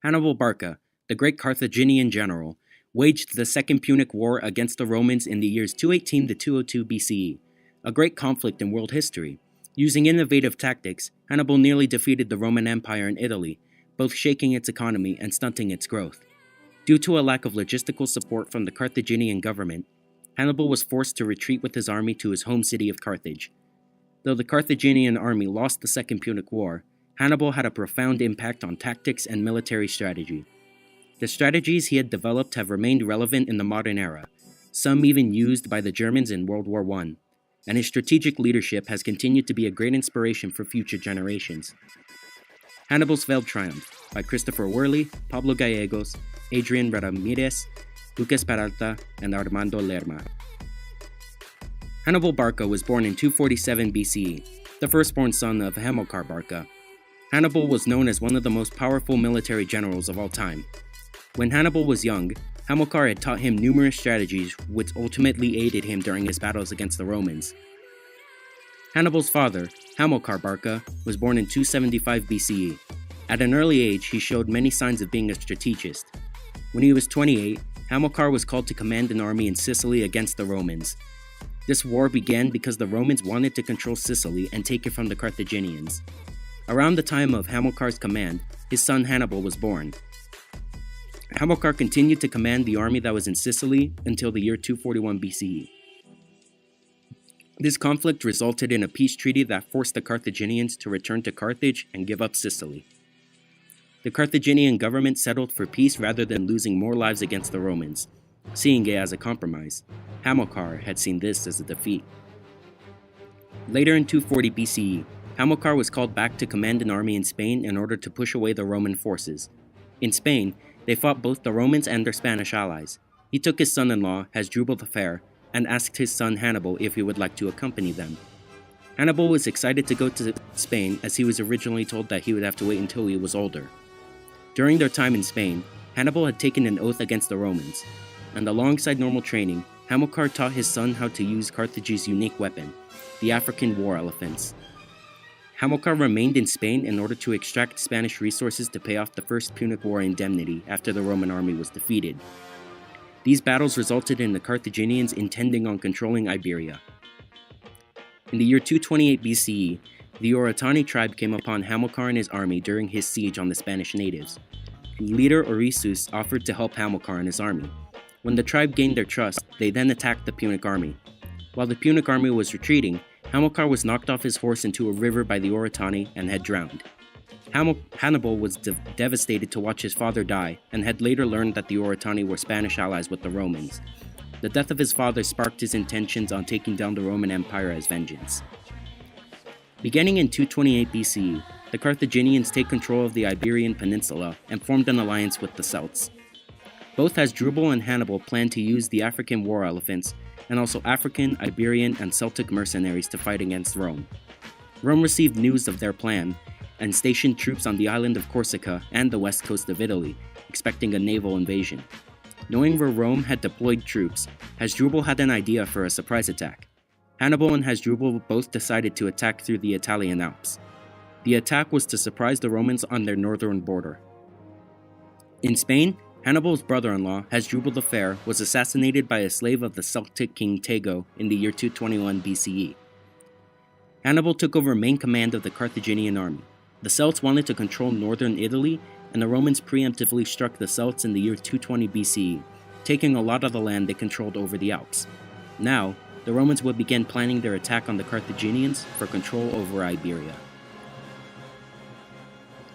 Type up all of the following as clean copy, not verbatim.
Hannibal Barca, the great Carthaginian general, waged the Second Punic War against the Romans in the years 218 to 202 BCE, a great conflict in world history. Using innovative tactics, Hannibal nearly defeated the Roman Empire in Italy, both shaking its economy and stunting its growth. Due to a lack of logistical support from the Carthaginian government, Hannibal was forced to retreat with his army to his home city of Carthage. Though the Carthaginian army lost the Second Punic War, Hannibal had a profound impact on tactics and military strategy. The strategies he had developed have remained relevant in the modern era, some even used by the Germans in World War I, and his strategic leadership has continued to be a great inspiration for future generations. Hannibal's Veiled Triumph by Christopher Worley, Pablo Gallegos, Adrian Ramirez, Lucas Peralta, and Armando Lerma. Hannibal Barca was born in 247 BCE, the firstborn son of Hamilcar Barca. Hannibal was known as one of the most powerful military generals of all time. When Hannibal was young, Hamilcar had taught him numerous strategies which ultimately aided him during his battles against the Romans. Hannibal's father, Hamilcar Barca, was born in 275 BCE. At an early age, he showed many signs of being a strategist. When he was 28, Hamilcar was called to command an army in Sicily against the Romans. This war began because the Romans wanted to control Sicily and take it from the Carthaginians. Around the time of Hamilcar's command, his son Hannibal was born. Hamilcar continued to command the army that was in Sicily until the year 241 BCE. This conflict resulted in a peace treaty that forced the Carthaginians to return to Carthage and give up Sicily. The Carthaginian government settled for peace rather than losing more lives against the Romans, seeing it as a compromise. Hamilcar had seen this as a defeat. Later in 240 BCE, Hamilcar was called back to command an army in Spain in order to push away the Roman forces. In Spain, they fought both the Romans and their Spanish allies. He took his son-in-law, Hasdrubal the Fair, and asked his son Hannibal if he would like to accompany them. Hannibal was excited to go to Spain as he was originally told that he would have to wait until he was older. During their time in Spain, Hannibal had taken an oath against the Romans, and alongside normal training, Hamilcar taught his son how to use Carthage's unique weapon, the African war elephants. Hamilcar remained in Spain in order to extract Spanish resources to pay off the First Punic War indemnity after the Roman army was defeated. These battles resulted in the Carthaginians intending on controlling Iberia. In the year 228 BCE, the Oratani tribe came upon Hamilcar and his army during his siege on the Spanish natives. Leader Orisus offered to help Hamilcar and his army. When the tribe gained their trust, they then attacked the Punic army. While the Punic army was retreating, Hamilcar was knocked off his horse into a river by the Oratani and had drowned. Hannibal was devastated to watch his father die and had later learned that the Oratani were Spanish allies with the Romans. The death of his father sparked his intentions on taking down the Roman Empire as vengeance. Beginning in 228 BCE, the Carthaginians take control of the Iberian Peninsula and formed an alliance with the Celts. Both Hasdrubal and Hannibal planned to use the African war elephants and also African, Iberian, and Celtic mercenaries to fight against Rome. Rome received news of their plan and stationed troops on the island of Corsica and the west coast of Italy, expecting a naval invasion. Knowing where Rome had deployed troops, Hasdrubal had an idea for a surprise attack. Hannibal and Hasdrubal both decided to attack through the Italian Alps. The attack was to surprise the Romans on their northern border. In Spain, Hannibal's brother-in-law, Hasdrubal the Fair, was assassinated by a slave of the Celtic king Tego in the year 221 BCE. Hannibal took over main command of the Carthaginian army. The Celts wanted to control northern Italy, and the Romans preemptively struck the Celts in the year 220 BCE, taking a lot of the land they controlled over the Alps. Now, the Romans would begin planning their attack on the Carthaginians for control over Iberia.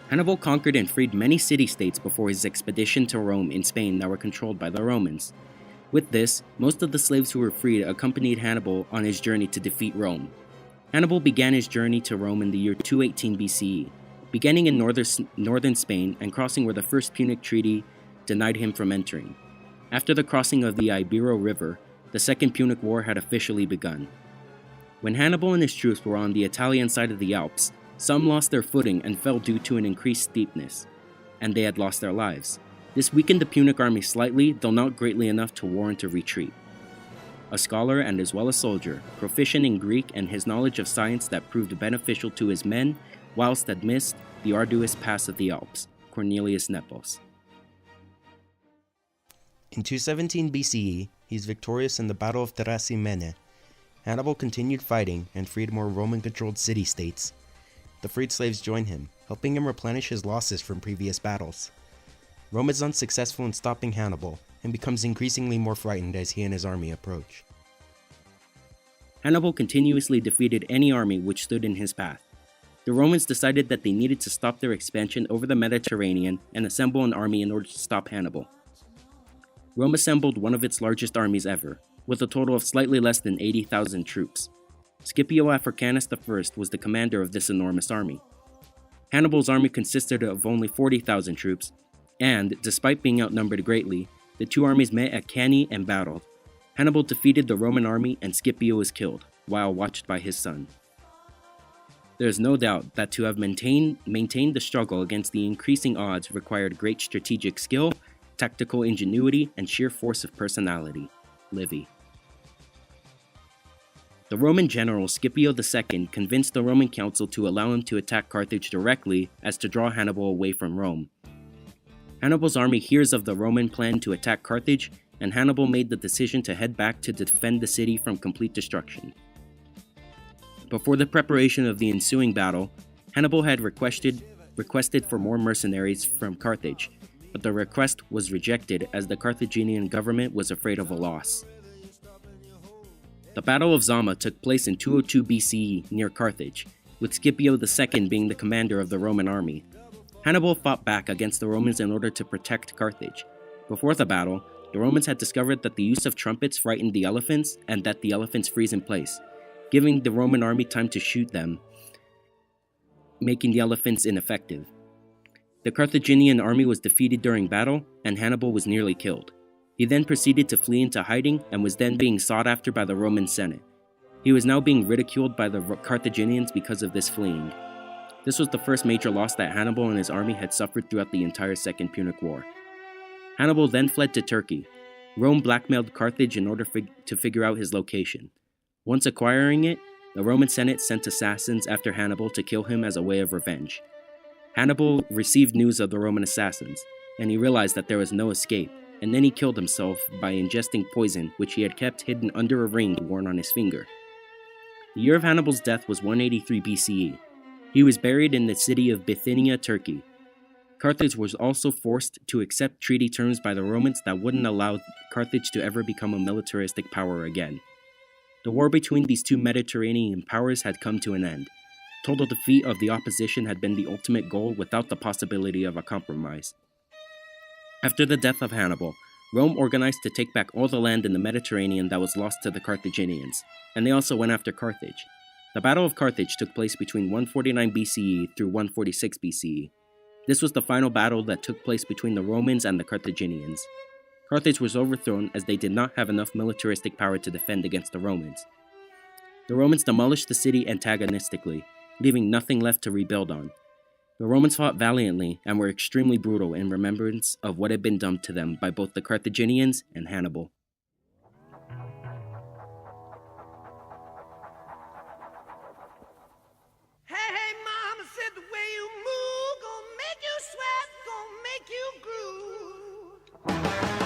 Hannibal conquered and freed many city-states before his expedition to Rome in Spain that were controlled by the Romans. With this, most of the slaves who were freed accompanied Hannibal on his journey to defeat Rome. Hannibal began his journey to Rome in the year 218 BCE, beginning in northern Spain and crossing where the First Punic Treaty denied him from entering. After the crossing of the Ibero River, the Second Punic War had officially begun. When Hannibal and his troops were on the Italian side of the Alps, some lost their footing and fell due to an increased steepness, and they had lost their lives. This weakened the Punic army slightly, though not greatly enough to warrant a retreat. A scholar and as well a soldier, proficient in Greek and his knowledge of science that proved beneficial to his men whilst amidst the arduous pass of the Alps, Cornelius Nepos. In 217 BCE, he's victorious in the Battle of Trasimene. Hannibal continued fighting and freed more Roman-controlled city-states. The freed slaves join him, helping him replenish his losses from previous battles. Rome is unsuccessful in stopping Hannibal, and becomes increasingly more frightened as he and his army approach. Hannibal continuously defeated any army which stood in his path. The Romans decided that they needed to stop their expansion over the Mediterranean and assemble an army in order to stop Hannibal. Rome assembled one of its largest armies ever, with a total of slightly less than 80,000 troops. Scipio Africanus I was the commander of this enormous army. Hannibal's army consisted of only 40,000 troops, and, despite being outnumbered greatly, the two armies met at Cannae and battled. Hannibal defeated the Roman army and Scipio was killed, while watched by his son. There is no doubt that to have maintained the struggle against the increasing odds required great strategic skill, tactical ingenuity, and sheer force of personality. Livy. The Roman general Scipio II convinced the Roman council to allow him to attack Carthage directly as to draw Hannibal away from Rome. Hannibal's army hears of the Roman plan to attack Carthage, and Hannibal made the decision to head back to defend the city from complete destruction. Before the preparation of the ensuing battle, Hannibal had requested for more mercenaries from Carthage, but the request was rejected as the Carthaginian government was afraid of a loss. The Battle of Zama took place in 202 BCE near Carthage, with Scipio II being the commander of the Roman army. Hannibal fought back against the Romans in order to protect Carthage. Before the battle, the Romans had discovered that the use of trumpets frightened the elephants and that the elephants freeze in place, giving the Roman army time to shoot them, making the elephants ineffective. The Carthaginian army was defeated during battle, and Hannibal was nearly killed. He then proceeded to flee into hiding and was then being sought after by the Roman Senate. He was now being ridiculed by the Carthaginians because of this fleeing. This was the first major loss that Hannibal and his army had suffered throughout the entire Second Punic War. Hannibal then fled to Turkey. Rome blackmailed Carthage in order to figure out his location. Once acquiring it, the Roman Senate sent assassins after Hannibal to kill him as a way of revenge. Hannibal received news of the Roman assassins, and he realized that there was no escape, and then he killed himself by ingesting poison which he had kept hidden under a ring worn on his finger. The year of Hannibal's death was 183 BCE. He was buried in the city of Bithynia, Turkey. Carthage was also forced to accept treaty terms by the Romans that wouldn't allow Carthage to ever become a militaristic power again. The war between these two Mediterranean powers had come to an end. Total defeat of the opposition had been the ultimate goal without the possibility of a compromise. After the death of Hannibal, Rome organized to take back all the land in the Mediterranean that was lost to the Carthaginians, and they also went after Carthage. The Battle of Carthage took place between 149 BCE through 146 BCE. This was the final battle that took place between the Romans and the Carthaginians. Carthage was overthrown as they did not have enough militaristic power to defend against the Romans. The Romans demolished the city antagonistically, leaving nothing left to rebuild on. The Romans fought valiantly and were extremely brutal in remembrance of what had been done to them by both the Carthaginians and Hannibal. Hey, mama said the way you move gonna make you sweat, gonna make you groove.